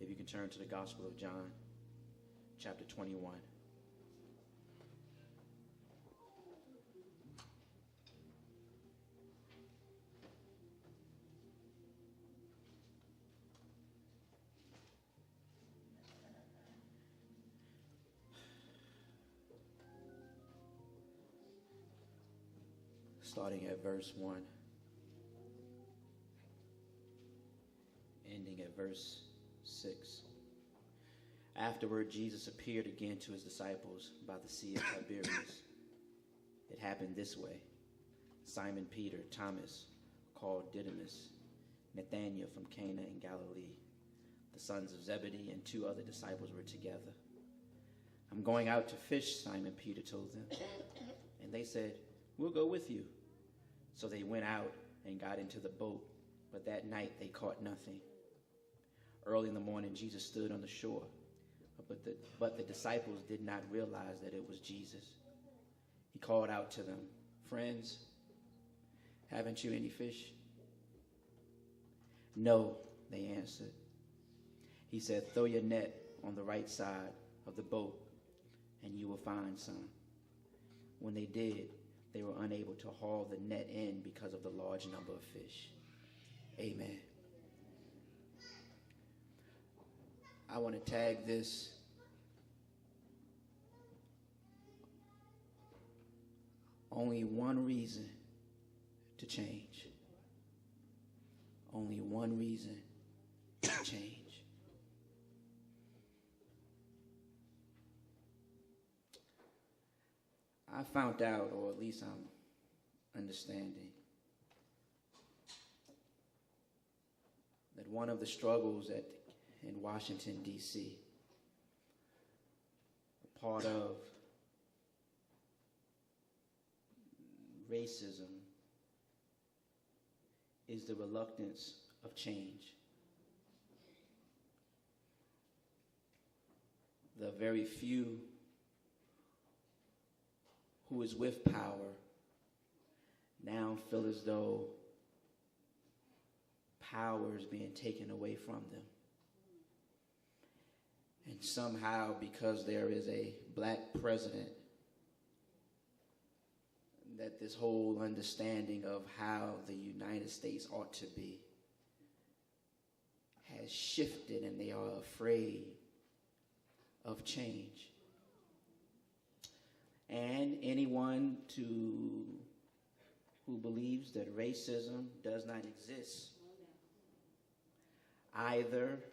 If you can turn to the Gospel of John, chapter 21. Starting at verse 1, ending at verse 6. Afterward, Jesus appeared again to his disciples by the Sea of Tiberias. It happened this way. Simon Peter, Thomas, called Didymus, Nathanael from Cana in Galilee, the sons of Zebedee, and 2 other disciples were together. "I'm going out to fish," Simon Peter told them. And they said, "We'll go with you." So they went out and got into the boat, but that night they caught nothing. Early in the morning, Jesus stood on the shore, but the disciples did not realize that it was Jesus. He called out to them, "Friends, haven't you any fish?" "No," they answered. He said, "Throw your net on the right side of the boat, and you will find some." When they did, they were unable to haul the net in because of the large number of fish. Amen. I want to tag this only one reason to change. Only one reason to change. I found out, or at least I'm understanding, that one of the struggles in Washington, D.C., a part of racism is the reluctance of change. The very few who is with power now feel as though power is being taken away from them. And somehow, because there is a black president, that this whole understanding of how the United States ought to be has shifted, and they are afraid of change. And anyone who believes that racism does not exist either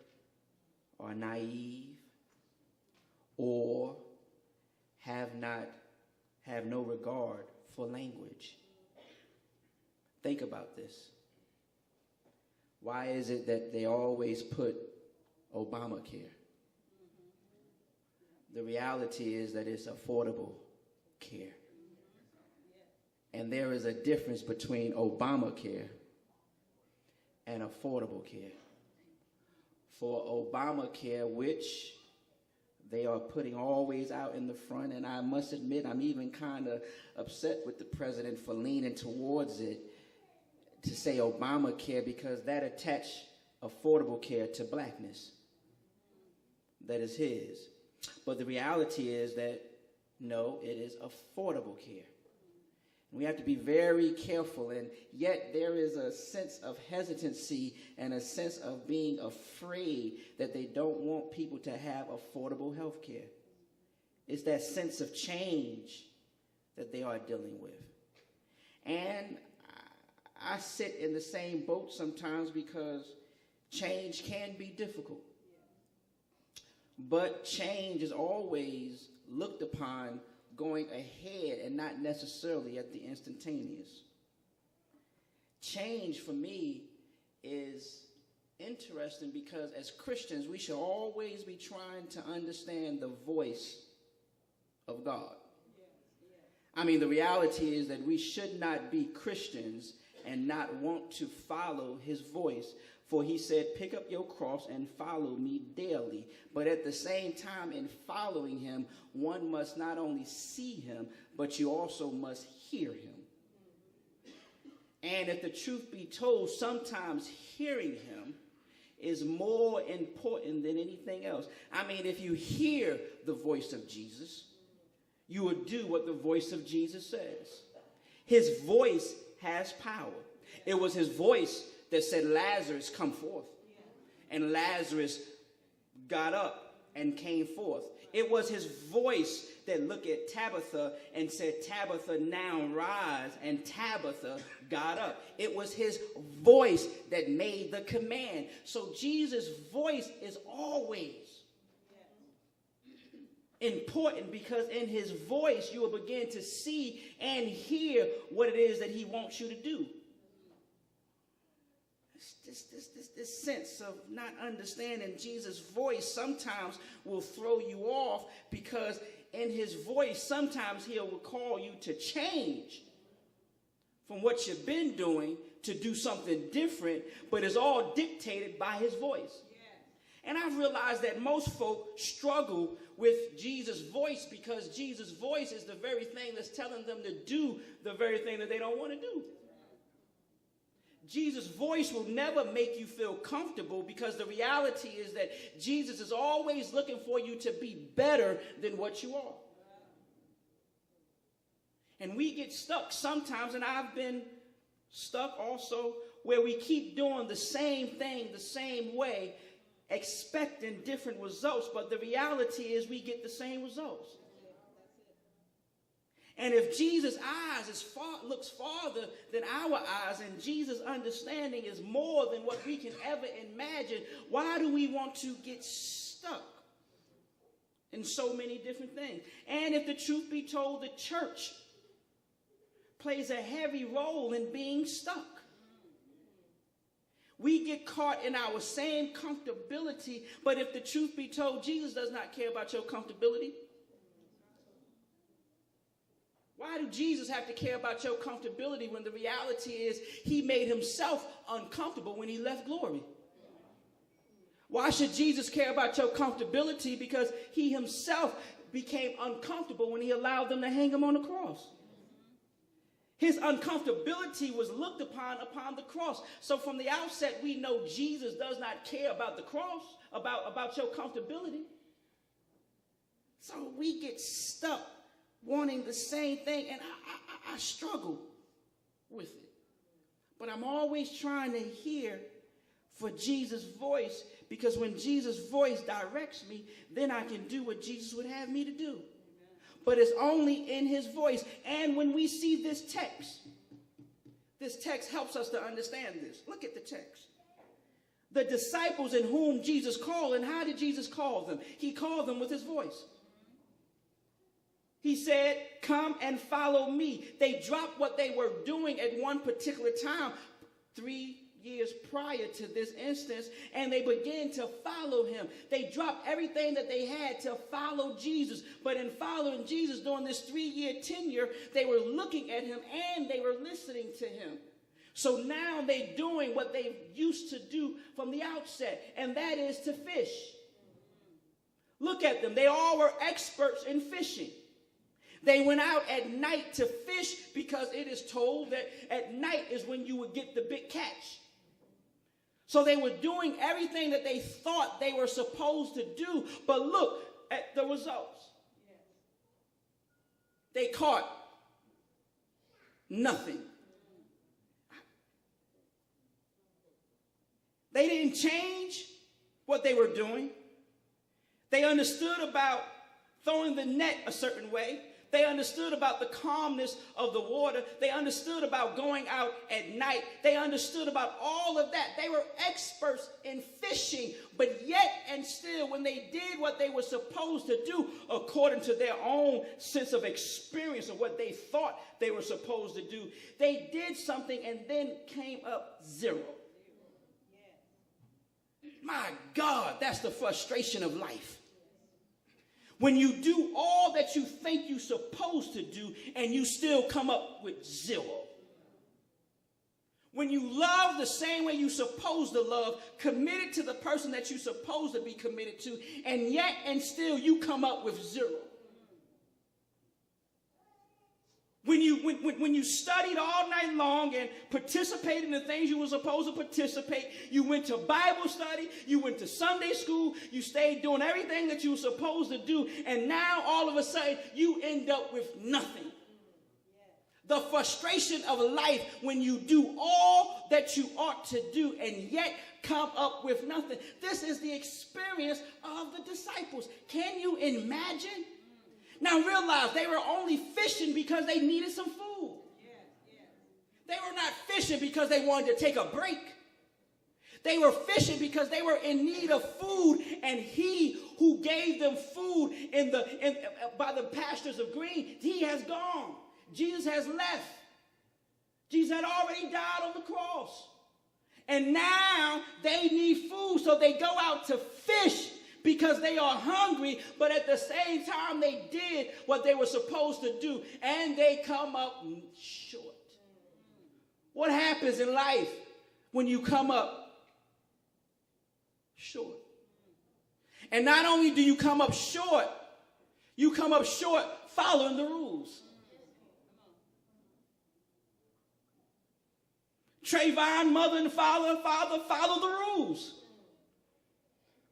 are naive or have no regard for language. Think about this. Why is it that they always put Obamacare? The reality is that it's affordable care. And there is a difference between Obamacare and affordable care. For Obamacare, which they are putting always out in the front, and I must admit I'm even kind of upset with the president for leaning towards it to say Obamacare, because that attached affordable care to blackness. That is his. But the reality is that no, it is affordable care. We have to be very careful, and yet there is a sense of hesitancy and a sense of being afraid that they don't want people to have affordable health care. It's that sense of change that they are dealing with. And I sit in the same boat sometimes, because change can be difficult. But change is always looked upon going ahead and not necessarily at the instantaneous. Change for me is interesting because as Christians, we should always be trying to understand the voice of God. I mean, the reality is that we should not be Christians and not want to follow his voice. For he said, "Pick up your cross and follow me daily." But at the same time, in following him, one must not only see him, but you also must hear him. And if the truth be told, sometimes hearing him is more important than anything else. I mean, if you hear the voice of Jesus, you will do what the voice of Jesus says. His voice has power. It was his voice that said, Lazarus, come forth. And Lazarus got up and came forth. It was his voice that looked at Tabitha and said, Tabitha, now rise. And Tabitha got up. It was his voice that made the command. So Jesus' voice is always important, because in his voice you will begin to see and hear what it is that he wants you to do. This sense of not understanding Jesus' voice sometimes will throw you off, because in his voice sometimes he will call you to change from what you've been doing to do something different, but it's all dictated by his voice. And I've realized that most folk struggle with Jesus' voice, because Jesus' voice is the very thing that's telling them to do the very thing that they don't want to do. Jesus' voice will never make you feel comfortable, because the reality is that Jesus is always looking for you to be better than what you are. And we get stuck sometimes, and I've been stuck also, where we keep doing the same thing the same way, expecting different results, but the reality is we get the same results. And if Jesus' eyes looks farther than our eyes, and Jesus' understanding is more than what we can ever imagine, why do we want to get stuck in so many different things? And if the truth be told, the church plays a heavy role in being stuck. We get caught in our same comfortability, but if the truth be told, Jesus does not care about your comfortability. Why do Jesus have to care about your comfortability when the reality is he made himself uncomfortable when he left glory? Why should Jesus care about your comfortability? Because he himself became uncomfortable when he allowed them to hang him on the cross. His uncomfortability was looked upon the cross. So from the outset, we know Jesus does not care about the cross, about your comfortability. So we get stuck wanting the same thing, and I struggle with it. But I'm always trying to hear for Jesus' voice, because when Jesus' voice directs me, then I can do what Jesus would have me to do. But it's only in his voice. And when we see this text helps us to understand this. Look at the text. The disciples in whom Jesus called, and how did Jesus call them? He called them with his voice. He said, come and follow me. They dropped what they were doing at one particular time, 3 years prior to this instance, and they began to follow him. They dropped everything that they had to follow Jesus. But in following Jesus during this 3-year tenure, they were looking at him and they were listening to him. So now they're doing what they used to do from the outset, and that is to fish. Look at them. They all were experts in fishing. They went out at night to fish, because it is told that at night is when you would get the big catch. So they were doing everything that they thought they were supposed to do, but look at the results. They caught nothing. They didn't change what they were doing. They understood about throwing the net a certain way. They understood about the calmness of the water. They understood about going out at night. They understood about all of that. They were experts in fishing, but yet and still, when they did what they were supposed to do, according to their own sense of experience of what they thought they were supposed to do, they did something and then came up zero. My God, that's the frustration of life. When you do all that you think you're supposed to do and you still come up with zero. When you love the same way you're supposed to love, committed to the person that you're supposed to be committed to, and yet and still you come up with zero. When you when you studied all night long and participated in the things you were supposed to participate, you went to Bible study, you went to Sunday school, you stayed doing everything that you were supposed to do, and now all of a sudden you end up with nothing. The frustration of life when you do all that you ought to do and yet come up with nothing. This is the experience of the disciples. Can you imagine? Now realize they were only fishing because they needed some food. They were not fishing because they wanted to take a break. They were fishing because they were in need of food, and he who gave them food by the pastures of green, he has gone. Jesus has left. Jesus had already died on the cross. And now they need food, so they go out to fish because they are hungry, but at the same time they did what they were supposed to do, and they come up short. What happens in life when you come up short? And not only do you come up short following the rules. Trayvon, mother and father, follow the rules.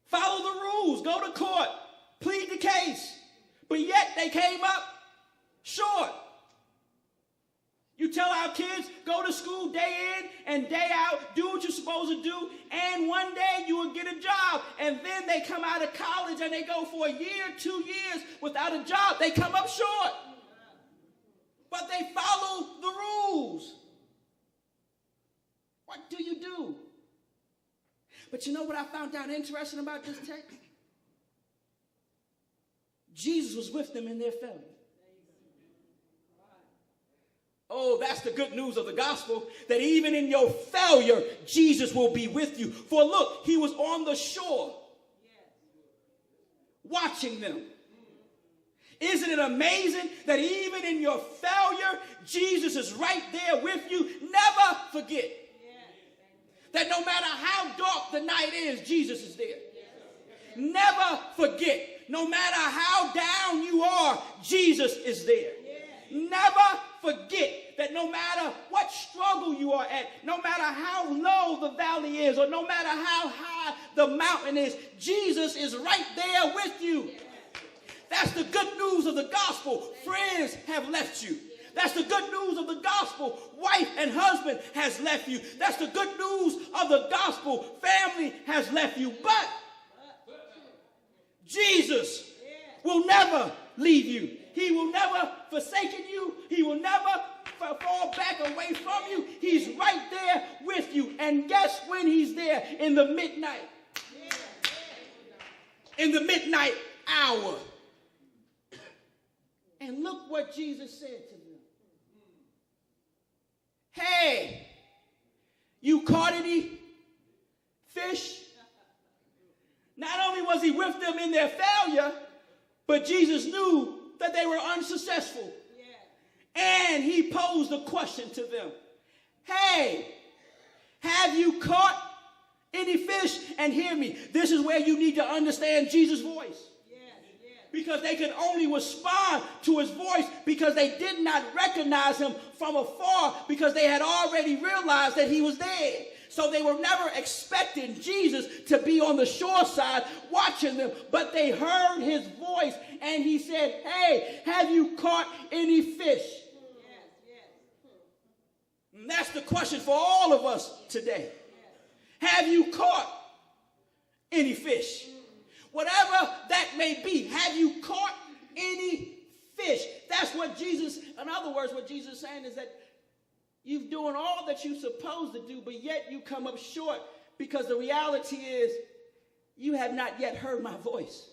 Follow the rules. Go to court. Plead the case. But yet they came up short. You tell our kids, go to school day in and day out, do what you're supposed to do, and one day you will get a job. And then they come out of college and they go for a year, 2 years without a job. They come up short. But they follow the rules. What do you do? But you know what I found out interesting about this text? Jesus was with them in their failure. Oh, that's the good news of the gospel, that even in your failure, Jesus will be with you. For look, he was on the shore watching them. Isn't it amazing that even in your failure, Jesus is right there with you? Never forget that no matter how dark the night is, Jesus is there. Never forget, no matter how down you are, Jesus is there. Never forget that no matter what struggle you are at, no matter how low the valley is, or no matter how high the mountain is, Jesus is right there with you. That's the good news of the gospel. Friends have left you. That's the good news of the gospel. Wife and husband has left you. That's the good news of the gospel. Family has left you. But Jesus will never leave you. He will never forsake you. He will never fall back away from you. He's right there with you. And guess when he's there? In the midnight. In the midnight hour. And look what Jesus said to them. Hey, you caught any fish? Not only was he with them in their failure, but Jesus knew that they were unsuccessful. And he posed a question to them. Hey, have you caught any fish? And hear me, this is where you need to understand Jesus' voice. Because they could only respond to his voice because they did not recognize him from afar, because they had already realized that he was dead. So they were never expecting Jesus to be on the shore side watching them. But they heard his voice and he said, hey, have you caught any fish? And that's the question for all of us today. Have you caught any fish? Whatever that may be, have you caught any fish? That's what Jesus, in other words, what Jesus is saying is that you're doing all that you're supposed to do, but yet you come up short, because the reality is you have not yet heard my voice.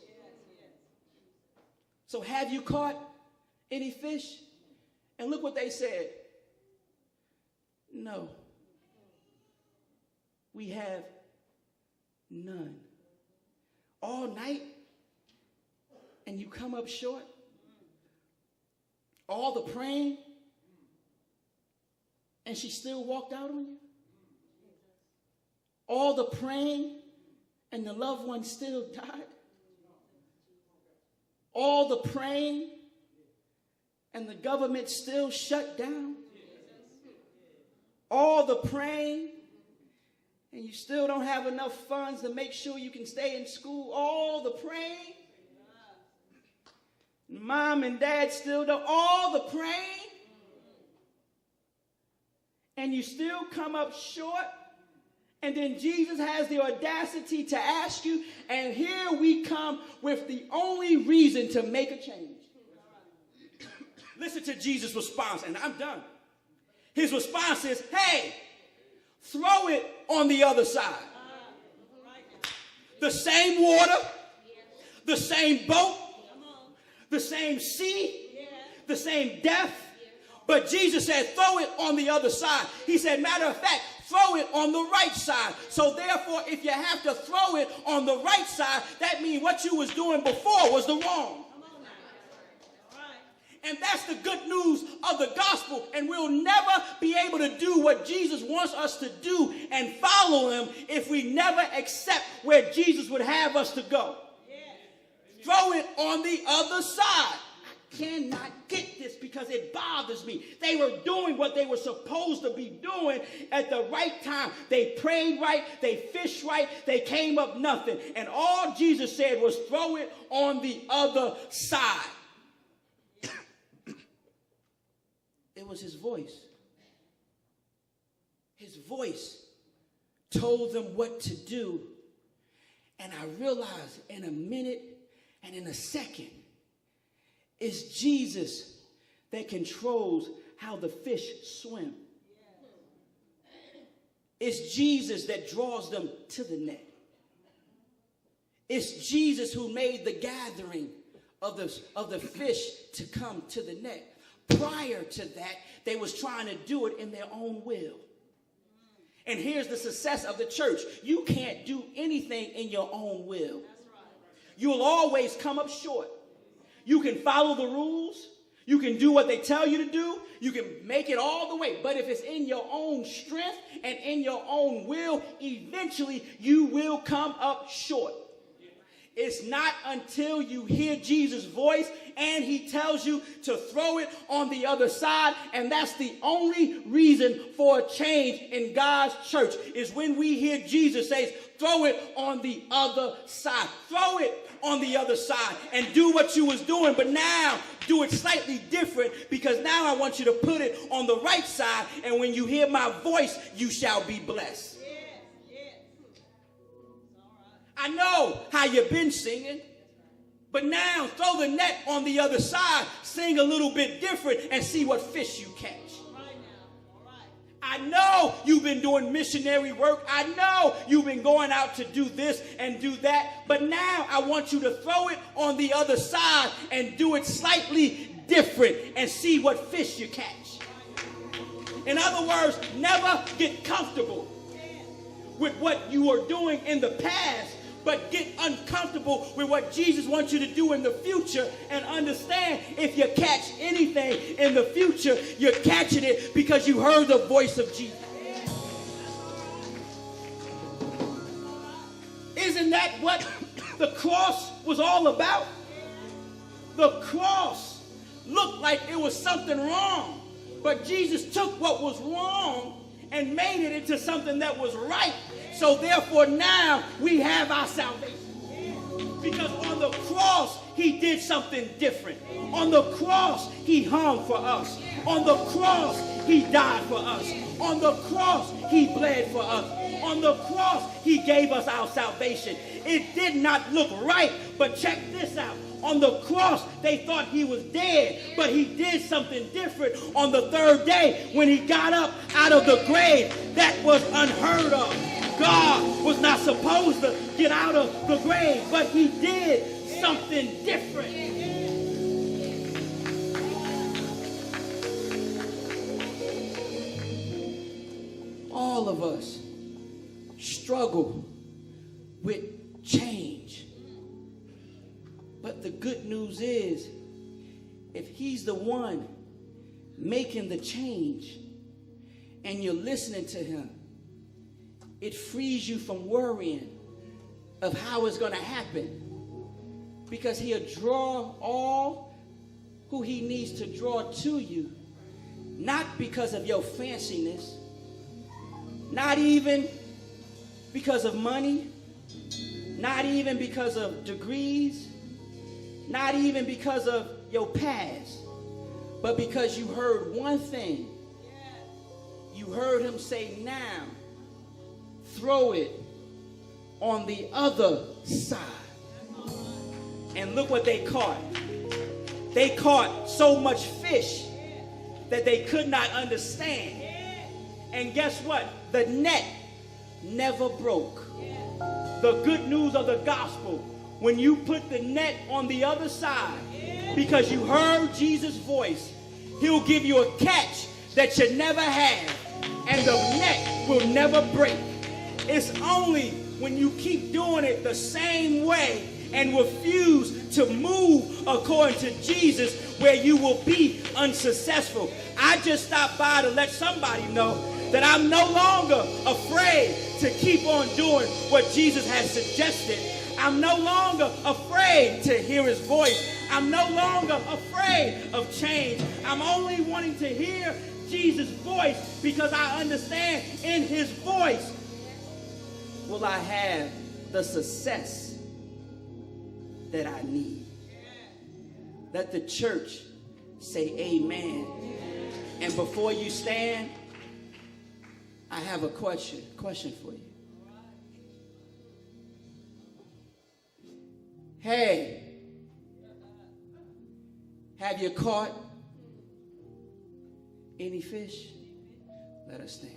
So have you caught any fish? And look what they said. No, we have none. All night, and you come up short? All the praying, and she still walked out on you? All the praying, and the loved one still died? All the praying, and the government still shut down. All the praying, and you still don't have enough funds to make sure you can stay in school. All the praying. Mom and dad still do all the praying. And you still come up short. And then Jesus has the audacity to ask you, and here we come with the only reason to make a change. Listen to Jesus' response, and I'm done. His response is, hey, throw it on the other side. The same water, the same boat, the same sea, the same death. But Jesus said, throw it on the other side. He said, matter of fact, throw it on the right side. So therefore, if you have to throw it on the right side, that means what you was doing before was the wrong. And that's the good news of the gospel. And we'll never be able to do what Jesus wants us to do and follow him if we never accept where Jesus would have us to go. Throw it on the other side. I cannot get this because it bothers me. They were doing what they were supposed to be doing at the right time. They prayed right. They fished right. They came up nothing. And all Jesus said was throw it on the other side. It was his voice. His voice told them what to do. And I realized in a minute and in a second, it's Jesus that controls how the fish swim. It's Jesus that draws them to the net. It's Jesus who made the gathering of the fish to come to the net. Prior to that, they was trying to do it in their own will. And here's the success of the church. You can't do anything in your own will. You'll always come up short. You can follow the rules. You can do what they tell you to do. You can make it all the way. But if it's in your own strength and in your own will, eventually you will come up short. It's not until you hear Jesus' voice and he tells you to throw it on the other side. And that's the only reason for a change in God's church is when we hear Jesus say, throw it on the other side. Throw it on the other side and do what you was doing. But now do it slightly different because now I want you to put it on the right side. And when you hear my voice, you shall be blessed. I know how you've been singing, but now throw the net on the other side, sing a little bit different, and see what fish you catch. I know you've been doing missionary work. I know you've been going out to do this and do that, but now I want you to throw it on the other side and do it slightly different and see what fish you catch. In other words, never get comfortable with what you were doing in the past, but get uncomfortable with what Jesus wants you to do in the future and understand if you catch anything in the future, you're catching it because you heard the voice of Jesus. Isn't that what the cross was all about? The cross looked like it was something wrong, but Jesus took what was wrong and made it into something that was right. So therefore now we have our salvation. Because on the cross, he did something different. On the cross, he hung for us. On the cross, he died for us. On the cross, he bled for us. On the cross, he gave us our salvation. It did not look right, but check this out. On the cross, they thought he was dead, but he did something different on the third day when he got up out of the grave. That was unheard of. God was not supposed to get out of the grave, but he did something different. All of us struggle with change. But the good news is, if he's the one making the change and you're listening to him, it frees you from worrying of how it's going to happen, because he'll draw all who he needs to draw to you, not because of your fanciness, not even because of money, not even because of degrees, not even because of your past, but because you heard one thing. You heard him say, now throw it on the other side. And look what they caught. They caught so much fish that they could not understand. And guess what? The net never broke. The good news of the gospel, when you put the net on the other side, because you heard Jesus' voice, he'll give you a catch that you never had, and the net will never break. It's only when you keep doing it the same way and refuse to move according to Jesus where you will be unsuccessful. I just stopped by to let somebody know that I'm no longer afraid to keep on doing what Jesus has suggested. I'm no longer afraid to hear his voice. I'm no longer afraid of change. I'm only wanting to hear Jesus' voice because I understand in his voice will I have the success that I need. Let the church say amen. And before you stand, I have a question for you. Hey, have you caught any fish? Let us stand.